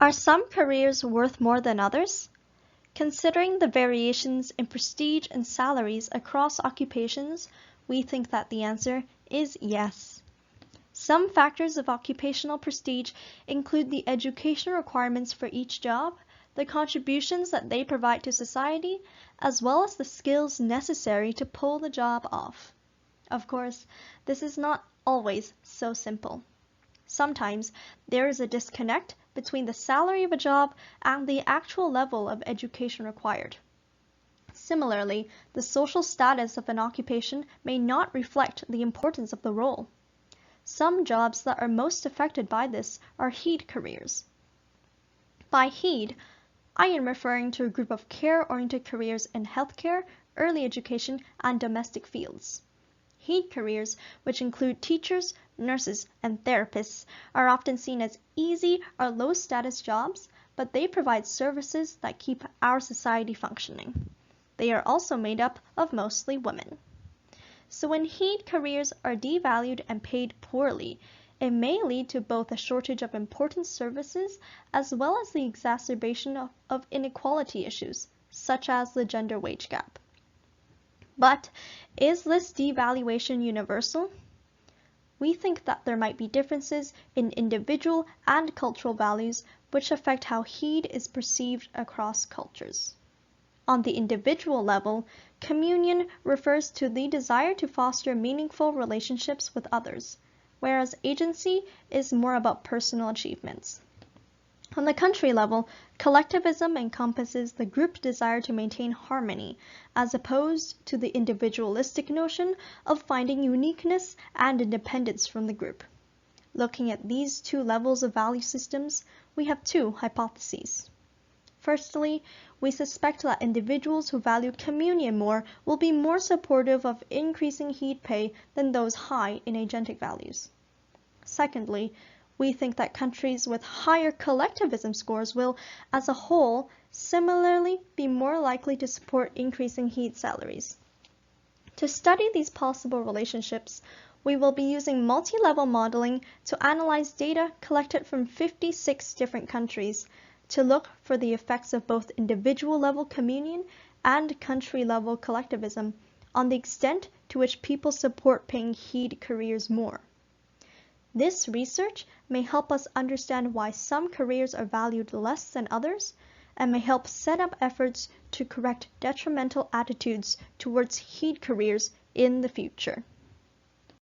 Are some careers worth more than others? Considering the variations in prestige and salaries across occupations, we think that the answer is yes. Some factors of occupational prestige include the education requirements for each job, the contributions that they provide to society, as well as the skills necessary to pull the job off. Of course, this is not always so simple. Sometimes there is a disconnect between the salary of a job and the actual level of education required. Similarly, the social status of an occupation may not reflect the importance of the role. Some jobs that are most affected by this are heed careers. By heed, I am referring to a group of care-oriented careers in healthcare, early education, and domestic fields. Heed careers, which include teachers, nurses, and therapists, are often seen as easy or low-status jobs, but they provide services that keep our society functioning. They are also made up of mostly women. So when heed careers are devalued and paid poorly, it may lead to both a shortage of important services as well as the exacerbation of inequality issues, such as the gender wage gap. But is this devaluation universal? We think that there might be differences in individual and cultural values which affect how heed is perceived across cultures. On the individual level, communion refers to the desire to foster meaningful relationships with others, whereas agency is more about personal achievements. On the country level, collectivism encompasses the group desire to maintain harmony, as opposed to the individualistic notion of finding uniqueness and independence from the group. Looking at these two levels of value systems, we have two hypotheses. Firstly, we suspect that individuals who value communion more will be more supportive of increasing heed pay than those high in agentic values. Secondly, we think that countries with higher collectivism scores will, as a whole, similarly be more likely to support increasing heed salaries. To study these possible relationships, we will be using multi-level modeling to analyze data collected from 56 different countries to look for the effects of both individual-level communion and country-level collectivism on the extent to which people support paying heed careers more. This research may help us understand why some careers are valued less than others, and may help set up efforts to correct detrimental attitudes towards heed careers in the future.